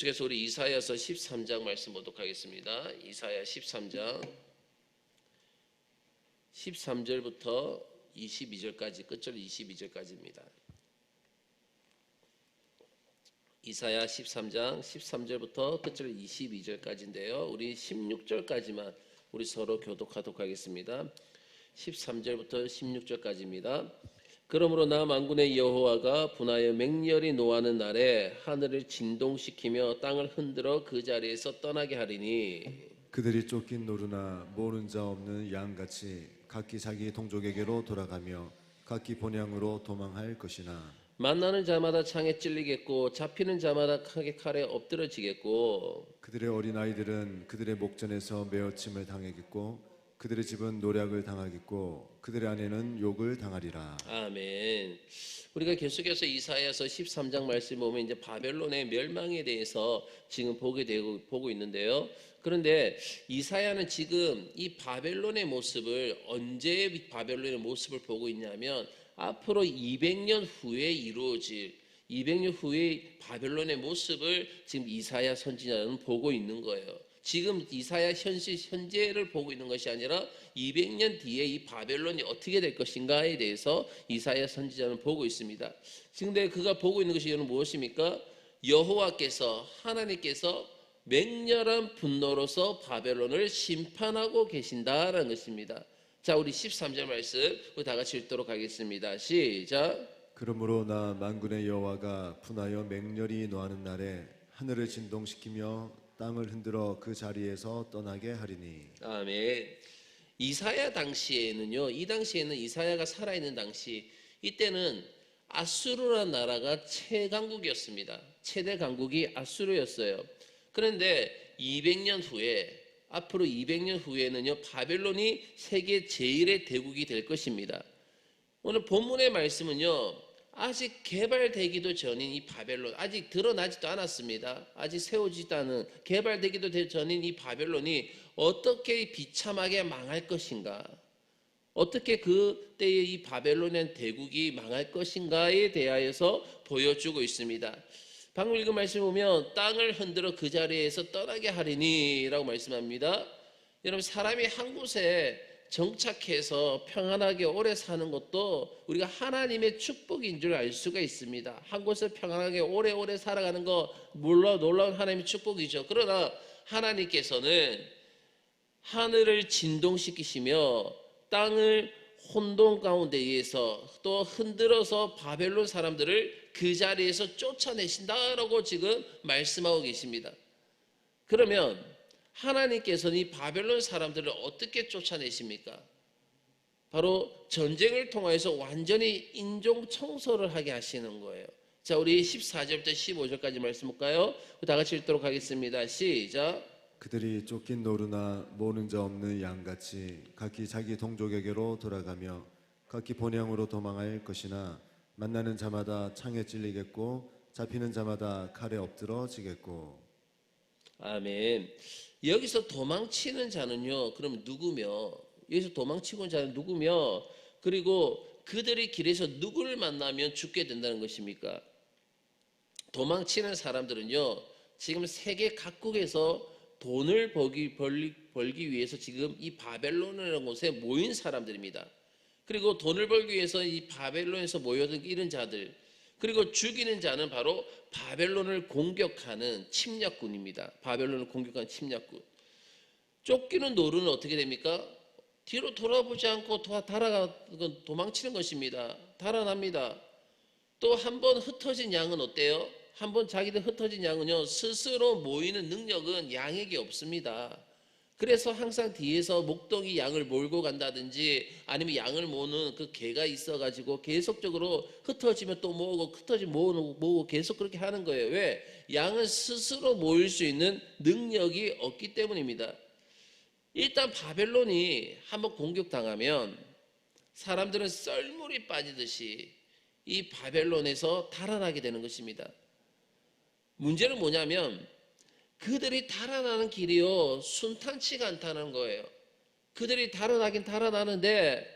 계속해서 우리 이사야서 13장 말씀 보도록 하겠습니다. 이사야 13장 13절부터 22절까지 끝절 22절까지입니다. 이사야 13장 13절부터 끝절 22절까지인데요. 우리 16절까지만 우리 서로 교독하도록 하겠습니다. 13절부터 16절까지입니다. 그러므로 나 만군의 여호와가 분하여 맹렬히 노하는 날에 하늘을 진동시키며 땅을 흔들어 그 자리에서 떠나게 하리니 그들이 쫓긴 노루나 모는 자 없는 양같이 각기 자기 동족에게로 돌아가며 각기 본향으로 도망할 것이나 만나는 자마다 창에 찔리겠고 잡히는 자마다 칼에 엎드러지겠고 그들의 어린아이들은 그들의 목전에서 메어침을 당하겠고 그들의 집은 노략을 당하겠고 그들의 아내는 욕을 당하리라. 아멘. 우리가 계속해서 이사야서 13장 말씀 보면 이제 바벨론의 멸망에 대해서 지금 보고 있는데요. 그런데 이사야는 지금 이 바벨론의 모습을 언제 바벨론의 모습을 보고 있냐면 앞으로 200년 후에 이루어질 200년 후의 바벨론의 모습을 지금 이사야 선지자는 보고 있는 거예요. 지금 이사야 현재를 보고 있는 것이 아니라 200년 뒤에 이 바벨론이 어떻게 될 것인가에 대해서 이사야 선지자는 보고 있습니다. 근데 그가 보고 있는 것이 무엇입니까? 여호와께서 하나님께서 맹렬한 분노로서 바벨론을 심판하고 계신다라는 것입니다. 자, 우리 13절 말씀 우리 다 같이 읽도록 하겠습니다. 시작. 그러므로 나 만군의 여호와가 분하여 맹렬히 노하는 날에 하늘을 진동시키며 땅을 흔들어 그 자리에서 떠나게 하리니. 아멘. 이사야 당시에는요, 이 당시에는 이사야가 살아있는 당시, 이때는 아수르라는 나라가 최강국이었습니다. 최대 강국이 아수르였어요. 그런데 200년 후에, 앞으로 200년 후에는요, 바벨론이 세계 제1의 대국이 될 것입니다. 오늘 본문의 말씀은요, 아직 개발되기도 전인 이 바벨론, 아직 드러나지도 않았습니다. 아직 세워지지도 않은, 개발되기도 전인 이 바벨론이 어떻게 비참하게 망할 것인가, 어떻게 그때의 이 바벨론의 대국이 망할 것인가에 대하여서 보여주고 있습니다. 방금 읽은 말씀 보면 땅을 흔들어 그 자리에서 떠나게 하리니 라고 말씀합니다. 여러분, 사람이 한 곳에 정착해서 평안하게 오래 사는 것도 우리가 하나님의 축복인 줄 알 수가 있습니다. 한 곳에 평안하게 오래오래 살아가는 거 물론 놀라운 하나님의 축복이죠. 그러나 하나님께서는 하늘을 진동시키시며 땅을 혼돈 가운데에서 또 흔들어서 바벨론 사람들을 그 자리에서 쫓아내신다라고 지금 말씀하고 계십니다. 그러면 하나님께서는 이 바벨론 사람들을 어떻게 쫓아내십니까? 바로 전쟁을 통해서 완전히 인종 청소를 하게 하시는 거예요. 자, 우리 14절부터 15절까지 말씀 볼까요? 다 같이 읽도록 하겠습니다. 시작. 그들이 쫓긴 노루나 모는 자 없는 양같이 각기 자기 동족에게로 돌아가며 각기 본향으로 도망할 것이나 만나는 자마다 창에 찔리겠고 잡히는 자마다 칼에 엎드러지겠고. 아멘. 여기서 도망치는 자는요, 그럼 누구며, 여기서 도망치고 있는 자는 누구며, 그리고 그들의 길에서 누구를 만나면 죽게 된다는 것입니까? 도망치는 사람들은요, 지금 세계 각국에서 돈을 벌기 위해서 지금 이 바벨론이라는 곳에 모인 사람들입니다. 그리고 돈을 벌기 위해서 이 바벨론에서 모여든 이런 자들, 그리고 죽이는 자는 바로 바벨론을 공격하는 침략군입니다. 바벨론을 공격하는 침략군. 쫓기는 노루는 어떻게 됩니까? 뒤로 돌아보지 않고 도망치는 것입니다. 달아납니다. 또 한 번 흩어진 양은 어때요? 한 번 자기들 흩어진 양은요, 스스로 모이는 능력은 양에게 없습니다. 그래서 항상 뒤에서 목동이 양을 몰고 간다든지 아니면 양을 모으는 그 개가 있어가지고 계속적으로 흩어지면 또 모으고 흩어지면 모으고 계속 그렇게 하는 거예요. 왜? 양은 스스로 모일 수 있는 능력이 없기 때문입니다. 일단 바벨론이 한번 공격당하면 사람들은 썰물이 빠지듯이 이 바벨론에서 달아나게 되는 것입니다. 문제는 뭐냐면 그들이 달아나는 길이요, 순탄치가 않다는 거예요. 그들이 달아나긴 달아나는데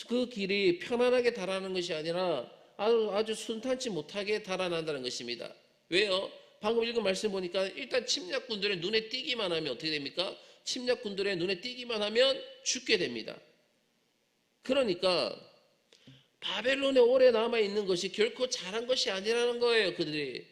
그 길이 편안하게 달아나는 것이 아니라 아주 순탄치 못하게 달아난다는 것입니다. 왜요? 방금 읽은 말씀 보니까 일단 침략군들의 눈에 띄기만 하면 어떻게 됩니까? 침략군들의 눈에 띄기만 하면 죽게 됩니다. 그러니까 바벨론에 오래 남아있는 것이 결코 잘한 것이 아니라는 거예요. 그들이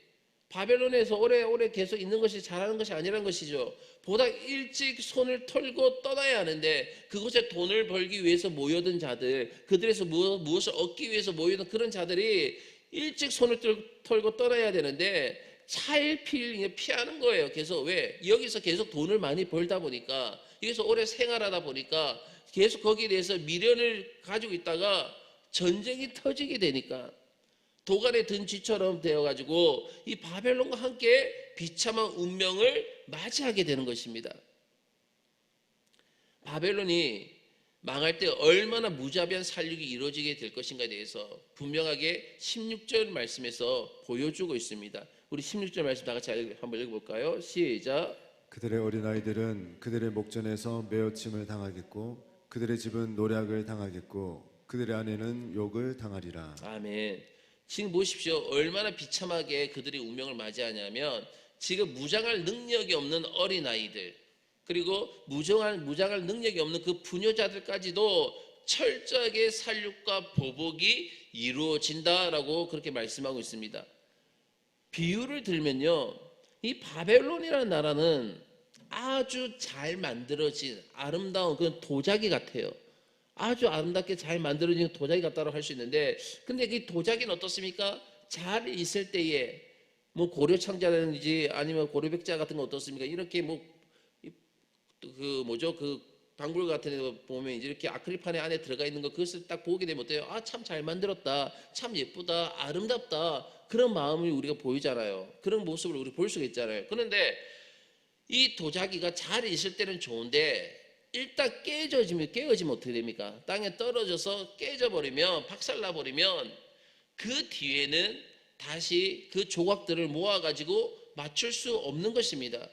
바벨론에서 오래 계속 있는 것이 잘하는 것이 아니라는 것이죠. 보다 일찍 손을 털고 떠나야 하는데 그곳에 돈을 벌기 위해서 모여든 자들, 그들에서 무엇을 얻기 위해서 모여든 그런 자들이 일찍 손을 털고 떠나야 되는데 차일피일 피하는 거예요. 계속 왜? 여기서 계속 돈을 많이 벌다 보니까, 여기서 오래 생활하다 보니까 계속 거기에 대해서 미련을 가지고 있다가 전쟁이 터지게 되니까 도간에 든 쥐처럼 되어가지고 이 바벨론과 함께 비참한 운명을 맞이하게 되는 것입니다. 바벨론이 망할 때 얼마나 무자비한 살육이 이루어지게 될 것인가에 대해서 분명하게 16절 말씀에서 보여주고 있습니다. 우리 16절 말씀 다 같이 한번 읽어볼까요? 시작. 그들의 어린아이들은 그들의 목전에서 메어침을 당하겠고 그들의 집은 노략을 당하겠고 그들의 아내는 욕을 당하리라. 아멘. 지금 보십시오. 얼마나 비참하게 그들이 운명을 맞이하냐면 지금 무장할 능력이 없는 어린아이들, 그리고 무장할 능력이 없는 그 부녀자들까지도 철저하게 살육과 보복이 이루어진다라고 그렇게 말씀하고 있습니다. 비유를 들면요, 이 바벨론이라는 나라는 아주 잘 만들어진 아름다운 그런 도자기 같아요. 아주 아름답게 잘 만들어진 도자기 같다고 할 수 있는데, 근데 그 도자기는 어떻습니까? 잘 있을 때에 뭐 고려창자라든지 아니면 고려백자 같은 거 어떻습니까? 이렇게 그 방불 같은 데 보면 이제 이렇게 아크릴판에 안에 들어가 있는 거, 그것을 딱 보게 되면 어때요? 아, 참 잘 만들었다, 참 예쁘다, 아름답다, 그런 마음이 우리가 보이잖아요. 그런 모습을 우리 볼 수가 있잖아요. 그런데 이 도자기가 잘 있을 때는 좋은데 일단 깨어지면 어떻게 됩니까? 땅에 떨어져서 깨져버리면, 박살나버리면 그 뒤에는 다시 그 조각들을 모아가지고 맞출 수 없는 것입니다.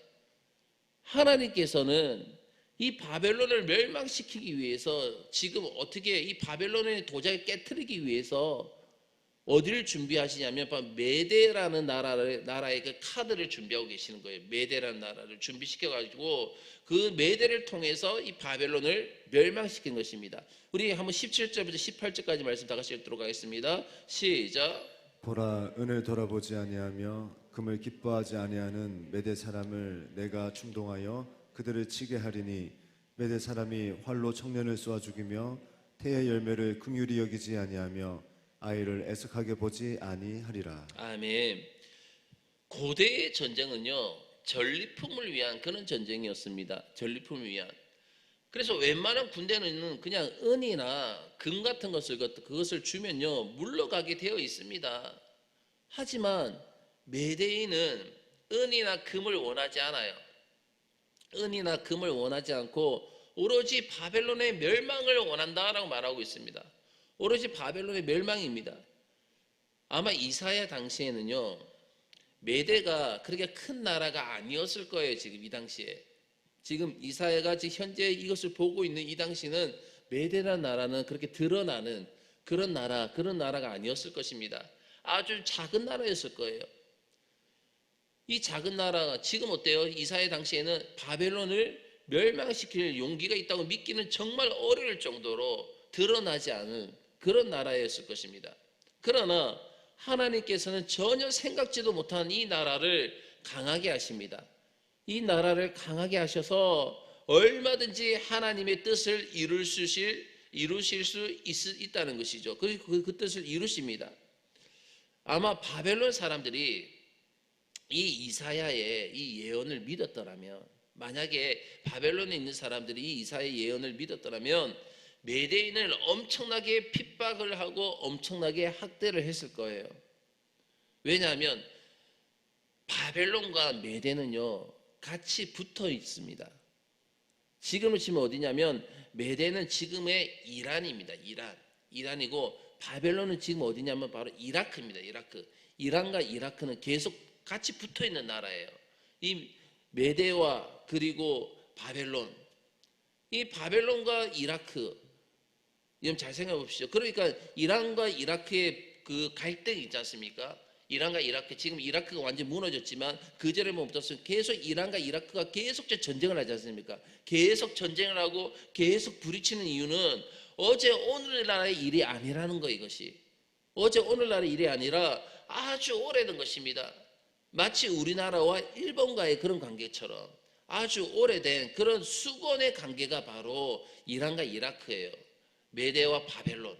하나님께서는 이 바벨론을 멸망시키기 위해서 지금 어떻게 이 바벨론의 도자기를 깨트리기 위해서 어디를 준비하시냐면 메대라는 나라의 그 카드를 준비하고 계시는 거예요. 메대라는 나라를 준비시켜가지고 그 메대를 통해서 이 바벨론을 멸망시킨 것입니다. 우리 한번 17절부터 18절까지 말씀 다 같이 읽도록 하겠습니다. 시작. 보라, 은을 돌아보지 아니하며 금을 기뻐하지 아니하는 메대 사람을 내가 충동하여 그들을 치게 하리니 메대 사람이 활로 청년을 쏘아 죽이며 태의 열매를 긍휼히 여기지 아니하며 아이를 애석하게 보지 아니하리라. 아멘. 고대의 전쟁은요, 전리품을 위한 그런 전쟁이었습니다. 전리품을 위한. 그래서 웬만한 군대는 그냥 은이나 금 같은 그것을 주면요 물러가게 되어 있습니다. 하지만 메대인은 은이나 금을 원하지 않아요. 은이나 금을 원하지 않고 오로지 바벨론의 멸망을 원한다라고 말하고 있습니다. 오로지 바벨론의 멸망입니다. 아마 이사야 당시에는요, 메대가 그렇게 큰 나라가 아니었을 거예요. 지금 이 당시에, 지금 이사야가 지금 현재 이것을 보고 있는 이 당시는 메대라는 나라는 그렇게 드러나는 그런 나라가 아니었을 것입니다. 아주 작은 나라였을 거예요. 이 작은 나라가 지금 어때요? 이사야 당시에는 바벨론을 멸망시킬 용기가 있다고 믿기는 정말 어려울 정도로 드러나지 않은 그런 나라였을 것입니다. 그러나 하나님께서는 전혀 생각지도 못한 이 나라를 강하게 하십니다. 이 나라를 강하게 하셔서 얼마든지 하나님의 뜻을 이루실 수 있다는 것이죠. 그 뜻을 이루십니다. 아마 바벨론 사람들이 이 이사야의 이 예언을 믿었더라면, 만약에 바벨론에 있는 사람들이 이 이사야의 예언을 믿었더라면 메대인을 엄청나게 핍박을 하고 엄청나게 학대를 했을 거예요. 왜냐하면 바벨론과 메대는요 같이 붙어 있습니다. 지금을 치면 어디냐면 메대는 지금의 이란입니다. 이란이고 바벨론은 지금 어디냐면 바로 이라크입니다. 이란과 이라크는 계속 같이 붙어 있는 나라예요. 이 메대와 그리고 바벨론, 이 바벨론과 이라크, 여러분 잘 생각해 보십시오. 그러니까 이란과 이라크의 그 갈등이 있지 않습니까? 이란과 이라크, 지금 이라크가 완전히 무너졌지만 그 전에 뭐부터 계속 이란과 이라크가 계속적 전쟁을 하지 않습니까? 계속 전쟁을 하고 계속 부딪히는 이유는 어제 오늘날의 일이 아니라는 거. 이것이 어제 오늘날의 일이 아니라 아주 오래된 것입니다. 마치 우리나라와 일본과의 그런 관계처럼 아주 오래된 그런 수건의 관계가 바로 이란과 이라크예요. 메대와 바벨론.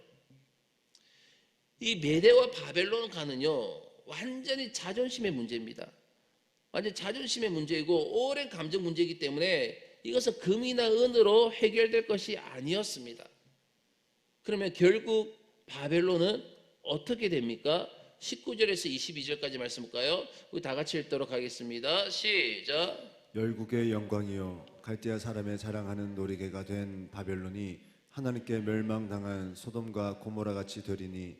이 메대와 바벨론과는요 완전히 자존심의 문제입니다. 완전 자존심의 문제이고 오랜 감정 문제이기 때문에 이것은 금이나 은으로 해결될 것이 아니었습니다. 그러면 결국 바벨론은 어떻게 됩니까? 19절에서 22절까지 말씀 볼까요? 우리 다 같이 읽도록 하겠습니다. 시작. 열국의 영광이요 갈대아 사람의 자랑하는 놀이개가 된 바벨론이 하나님께 멸망당한 소돔과 고모라 같이 되리니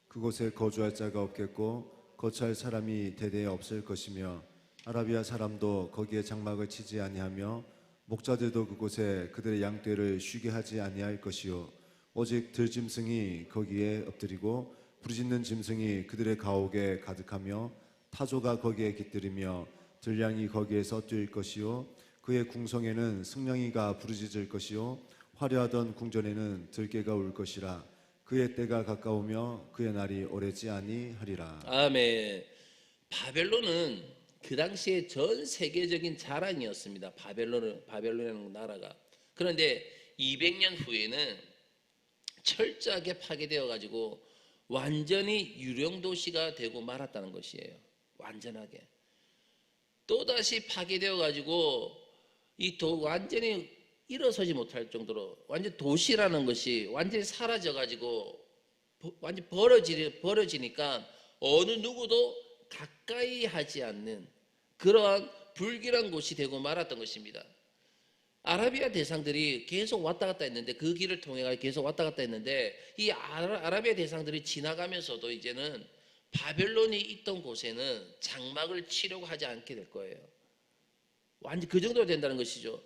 그곳에 거주할 자가 없겠고 거처할 사람이 대대에 없을 것이며 아라비아 사람도 거기에 장막을 치지 아니하며 목자들도 그곳에 그들의 양떼를 쉬게 하지 아니할 것이요 오직 들짐승이 거기에 엎드리고 부르짖는 짐승이 그들의 가옥에 가득하며 타조가 거기에 깃들이며 들량이 거기에서 뛸 것이요 그의 궁성에는 승냥이가 부르짖을 것이요 화려하던 궁전에는 들깨가 울 것이라 그의 때가 가까우며 그의 날이 오래지 아니하리라. 아멘. 바벨론은 그 당시에 전 세계적인 자랑이었습니다. 바벨론이라는 나라가. 그런데 200년 후에는 철저하게 파괴되어 가지고 완전히 유령 도시가 되고 말았다는 것이에요. 완전하게. 또다시 파괴되어 가지고 완전히 일어서지 못할 정도로 완전 도시라는 것이 완전히 사라져 가지고 완전 벌어지니까 어느 누구도 가까이 하지 않는 그러한 불길한 곳이 되고 말았던 것입니다. 아라비아 대상들이 계속 왔다 갔다 했는데 그 길을 통해 계속 왔다 갔다 했는데 이 아라비아 대상들이 지나가면서도 이제는 바벨론이 있던 곳에는 장막을 치려고 하지 않게 될 거예요. 완전 그 정도로 된다는 것이죠.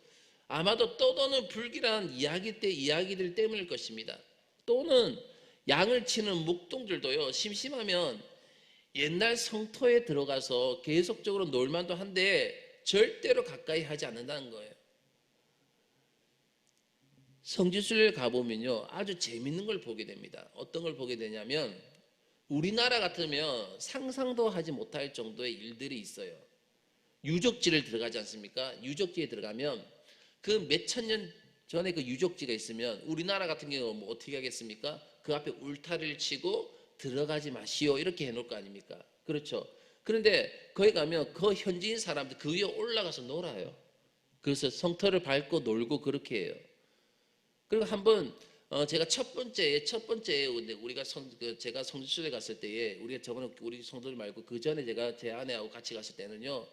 아마도 떠도는 불길한 이야기들 때문일 것입니다. 또는 양을 치는 목동들도요 심심하면 옛날 성터에 들어가서 계속적으로 놀만도 한데 절대로 가까이 하지 않는다는 거예요. 성지순례를 가보면요 아주 재밌는 걸 보게 됩니다. 어떤 걸 보게 되냐면 우리나라 같으면 상상도 하지 못할 정도의 일들이 있어요. 유적지를 들어가지 않습니까? 유적지에 들어가면 그 몇천 년 전에 그 유적지가 있으면 우리나라 같은 경우 뭐 어떻게 하겠습니까? 그 앞에 울타리를 치고 들어가지 마시오 이렇게 해놓을 거 아닙니까? 그렇죠. 그런데 거기 가면 그 현지인 사람들 그 위에 올라가서 놀아요. 그래서 성터를 밟고 놀고 그렇게 해요. 그리고 한번 제가 첫 번째 우리가 제가 성지순례 갔을 때에 우리가 저번에 우리 성도들 말고 그 전에 제가 제 아내하고 같이 갔을 때는요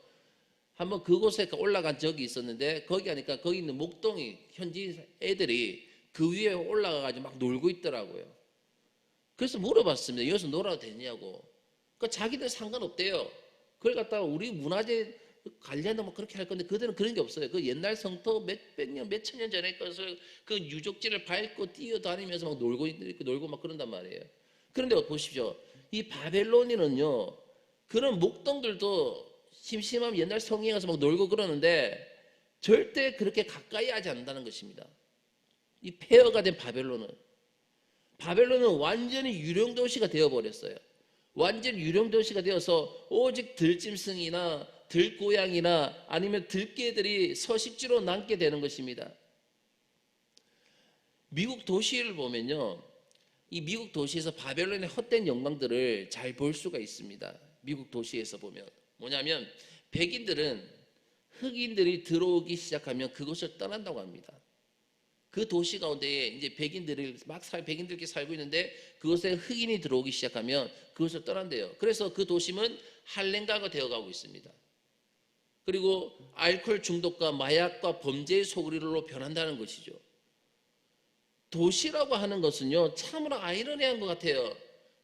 한번 그곳에 올라간 적이 있었는데 거기 가니까 거기 있는 목동이 현지 애들이 그 위에 올라가 가지고 막 놀고 있더라고요. 그래서 물어봤습니다. 여기서 놀아도 되냐고. 그러니까 자기들 상관없대요. 그걸 갖다가 우리 문화재 관리한다 뭐 그렇게 할 건데 그들은 그런 게 없어요. 그 옛날 성터 몇백 년, 몇천 년 전에 것을 그 유적지를 밟고 뛰어다니면서 막 놀고 막 그런단 말이에요. 그런데 보십시오. 이 바벨론인은요 그런 목동들도 심심하면 옛날 성에 가서 막 놀고 그러는데 절대 그렇게 가까이 하지 않는다는 것입니다. 이 폐허가 된 바벨론은 완전히 유령도시가 되어버렸어요. 완전히 유령도시가 되어서 오직 들짐승이나 들고양이나 아니면 들개들이 서식지로 남게 되는 것입니다. 미국 도시를 보면요 이 미국 도시에서 바벨론의 헛된 영광들을 잘 볼 수가 있습니다. 미국 도시에서 보면 뭐냐면 흑인들이 들어오기 시작하면 그곳을 떠난다고 합니다. 그 도시 가운데에 이제 백인들끼리 살고 있는데 그곳에 흑인이 들어오기 시작하면 그것을 떠난대요. 그래서 그 도심은 할렘가가 되어가고 있습니다. 그리고 알코올 중독과 마약과 범죄의 소굴로 변한다는 것이죠. 도시라고 하는 것은요 참으로 아이러니한 것 같아요.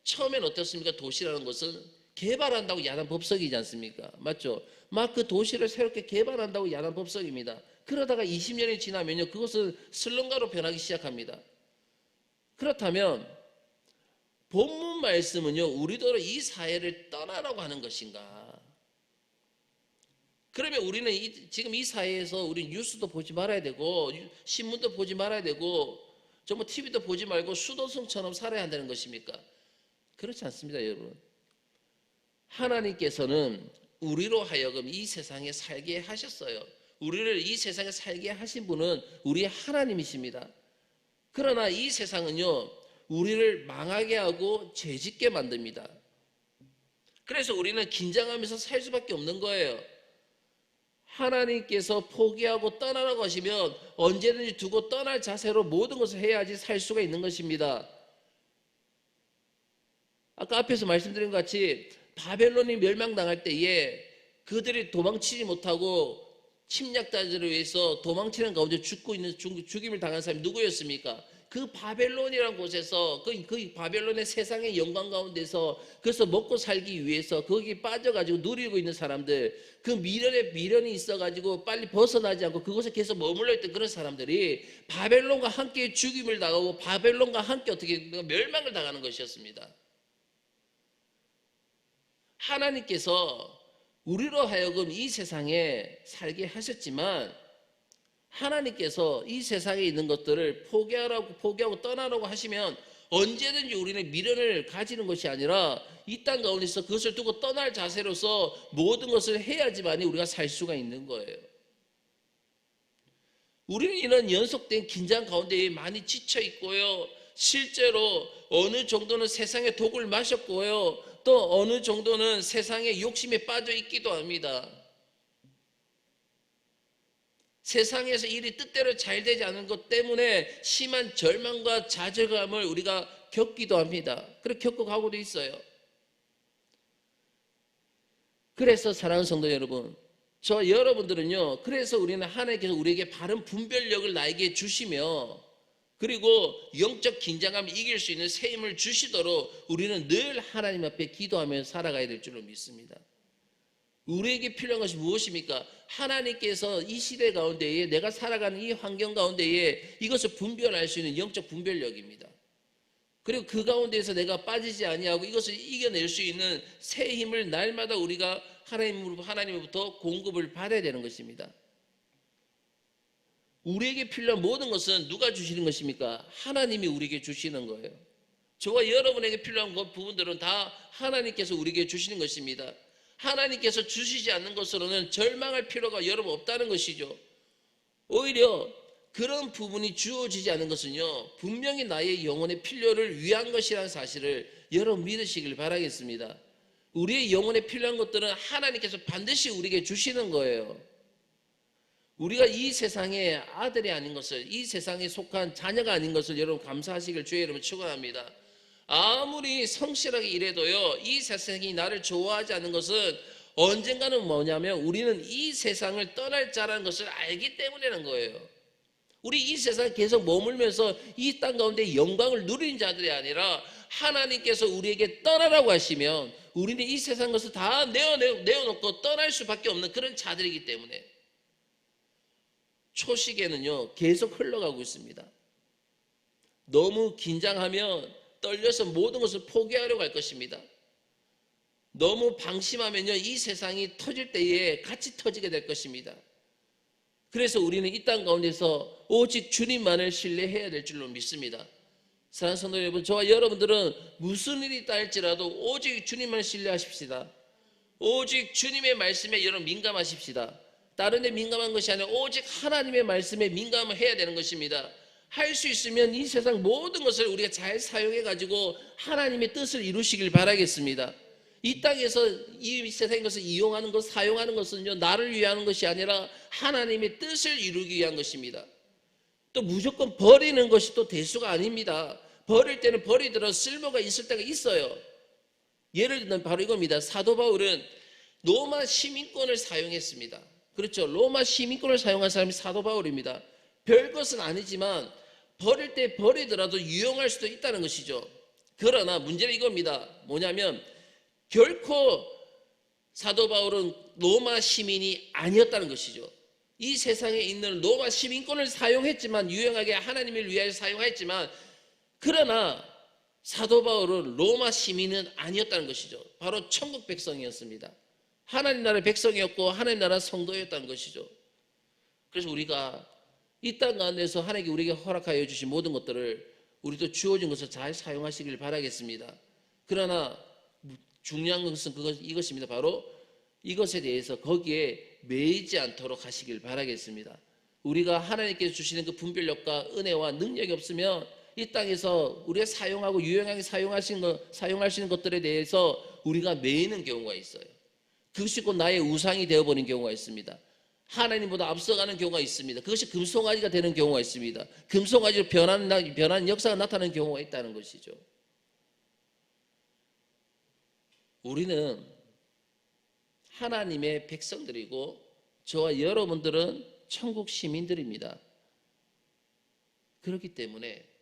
처음엔 어떻습니까? 도시라는 것은 개발한다고 야단 법석이지 않습니까? 맞죠? 막 그 도시를 새롭게 개발한다고 야단 법석입니다. 그러다가 20년이 지나면요 그것은 슬럼가로 변하기 시작합니다. 그렇다면 본문 말씀은요, 우리도 이 사회를 떠나라고 하는 것인가? 그러면 우리는 지금 이 사회에서 우리 뉴스도 보지 말아야 되고 신문도 보지 말아야 되고 정말 TV도 보지 말고 수도승처럼 살아야 한다는 것입니까? 그렇지 않습니다, 여러분. 하나님께서는 우리로 하여금 이 세상에 살게 하셨어요. 우리를 이 세상에 살게 하신 분은 우리 하나님이십니다. 그러나 이 세상은요, 우리를 망하게 하고 죄짓게 만듭니다. 그래서 우리는 긴장하면서 살 수밖에 없는 거예요. 하나님께서 포기하고 떠나라고 하시면 언제든지 두고 떠날 자세로 모든 것을 해야지 살 수가 있는 것입니다. 아까 앞에서 말씀드린 것 같이 바벨론이 멸망당할 때에 그들이 도망치지 못하고 침략자들을 위해서 도망치는 가운데 죽임을 당한 사람이 누구였습니까? 그 바벨론이라는 곳에서 그 바벨론의 세상의 영광 가운데서 그래서 먹고 살기 위해서 거기 빠져가지고 누리고 있는 사람들, 그 미련이 있어가지고 빨리 벗어나지 않고 그곳에 계속 머물러 있던 그런 사람들이 바벨론과 함께 죽임을 당하고 바벨론과 함께 어떻게 멸망을 당하는 것이었습니다. 하나님께서 우리로 하여금 이 세상에 살게 하셨지만 하나님께서 이 세상에 있는 것들을 포기하고 떠나라고 하시면 언제든지 우리는 미련을 가지는 것이 아니라 이 땅 가운데서 그것을 두고 떠날 자세로서 모든 것을 해야지만이 우리가 살 수가 있는 거예요. 우리는 이런 연속된 긴장 가운데 많이 지쳐 있고요. 실제로 어느 정도는 세상의 독을 마셨고요. 또 어느 정도는 세상의 욕심에 빠져 있기도 합니다. 세상에서 일이 뜻대로 잘 되지 않은 것 때문에 심한 절망과 좌절감을 우리가 겪기도 합니다. 그렇게 겪어가고도 있어요. 그래서 사랑하는 성도 여러분, 저 여러분들은요, 그래서 우리는 하나님께서 우리에게 바른 분별력을 나에게 주시며 그리고 영적 긴장감을 이길 수 있는 새 힘을 주시도록 우리는 늘 하나님 앞에 기도하며 살아가야 될 줄로 믿습니다. 우리에게 필요한 것이 무엇입니까? 하나님께서 이 시대 가운데에 내가 살아가는 이 환경 가운데에 이것을 분별할 수 있는 영적 분별력입니다. 그리고 그 가운데에서 내가 빠지지 아니하고 이것을 이겨낼 수 있는 새 힘을 날마다 우리가 하나님으로부터 공급을 받아야 되는 것입니다. 우리에게 필요한 모든 것은 누가 주시는 것입니까? 하나님이 우리에게 주시는 거예요. 저와 여러분에게 필요한 부분들은 다 하나님께서 우리에게 주시는 것입니다. 하나님께서 주시지 않는 것으로는 절망할 필요가 여러분 없다는 것이죠. 오히려 그런 부분이 주어지지 않는 것은요, 분명히 나의 영혼의 필요를 위한 것이라는 사실을 여러분 믿으시길 바라겠습니다. 우리의 영혼에 필요한 것들은 하나님께서 반드시 우리에게 주시는 거예요. 우리가 이 세상의 아들이 아닌 것을, 이 세상에 속한 자녀가 아닌 것을 여러분 감사하시길 주의 이름으로 축원합니다. 아무리 성실하게 일해도요, 이 세상이 나를 좋아하지 않는 것은 언젠가는 뭐냐면 우리는 이 세상을 떠날 자라는 것을 알기 때문이라는 거예요. 우리 이 세상에 계속 머물면서 이 땅 가운데 영광을 누리는 자들이 아니라 하나님께서 우리에게 떠나라고 하시면 우리는 이 세상 것을 다 내어놓고 떠날 수밖에 없는 그런 자들이기 때문에 초시계는요 계속 흘러가고 있습니다. 너무 긴장하면 떨려서 모든 것을 포기하려고 할 것입니다. 너무 방심하면요 이 세상이 터질 때에 같이 터지게 될 것입니다. 그래서 우리는 이 땅 가운데서 오직 주님만을 신뢰해야 될 줄로 믿습니다. 사랑하는 성도 여러분, 저와 여러분들은 무슨 일이 있다 할지라도 오직 주님만을 신뢰하십시다. 오직 주님의 말씀에 여러분 민감하십시다. 다른 데 민감한 것이 아니라 오직 하나님의 말씀에 민감을 해야 되는 것입니다. 할 수 있으면 이 세상 모든 것을 우리가 잘 사용해 가지고 하나님의 뜻을 이루시길 바라겠습니다. 이 땅에서 이 세상의 것을 이용하는 것, 사용하는 것은요 나를 위한 것이 아니라 하나님의 뜻을 이루기 위한 것입니다. 또 무조건 버리는 것이 또 대수가 아닙니다. 버릴 때는 버리더라도 쓸모가 있을 때가 있어요. 예를 들면 바로 이겁니다. 사도 바울은 로마 시민권을 사용했습니다. 그렇죠. 로마 시민권을 사용한 사람이 사도 바울입니다. 별것은 아니지만 버릴 때 버리더라도 유용할 수도 있다는 것이죠. 그러나 문제는 이겁니다. 뭐냐면 결코 사도 바울은 로마 시민이 아니었다는 것이죠. 이 세상에 있는 로마 시민권을 사용했지만 유용하게 하나님을 위하여 사용했지만 그러나 사도 바울은 로마 시민은 아니었다는 것이죠. 바로 천국 백성이었습니다. 하나님 나라의 백성이었고 하나님 나라 성도였다는 것이죠. 그래서 우리가 이 땅 가운데서 하나님께 우리에게 허락하여 주신 모든 것들을 우리도 주어진 것을 잘 사용하시길 바라겠습니다. 그러나 중요한 것은 이것입니다. 바로 이것에 대해서 거기에 매이지 않도록 하시길 바라겠습니다. 우리가 하나님께서 주시는 그 분별력과 은혜와 능력이 없으면 이 땅에서 우리가 사용하고 유용하게 사용할 수 있는 것들에 대해서 우리가 매이는 경우가 있어요. 그것이 곧 나의 우상이 되어버린 경우가 있습니다. 하나님보다 앞서가는 경우가 있습니다. 그것이 금송아지가 되는 경우가 있습니다. 금송아지로 변하는 역사가 나타나는 경우가 있다는 것이죠. 우리는 하나님의 백성들이고 저와 여러분들은 천국 시민들입니다. 그렇기 때문에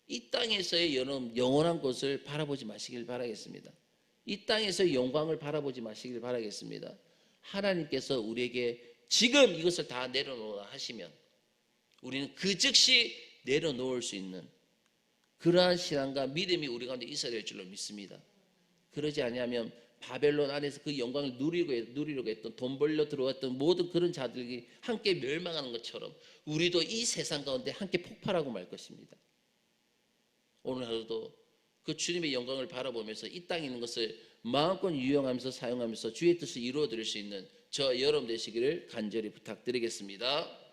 이 땅에서의 영원한 것을 바라보지 마시길 바라겠습니다. 이 땅에서의 영광을 바라보지 마시길 바라겠습니다. 하나님께서 우리에게 지금 이것을 다 내려놓으라 하시면 우리는 그 즉시 내려놓을 수 있는 그러한 신앙과 믿음이 우리 가운데 있어야 될 줄로 믿습니다. 그러지 아니하면 바벨론 안에서 그 영광을 누리려고 했던 돈 벌려 들어왔던 모든 그런 자들이 함께 멸망하는 것처럼 우리도 이 세상 가운데 함께 폭발하고 말 것입니다. 오늘 하루도 그 주님의 영광을 바라보면서 이 땅에 있는 것을 마음껏 유용하면서 사용하면서 주의 뜻을 이루어 드릴 수 있는 저 여러분 되시기를 간절히 부탁드리겠습니다.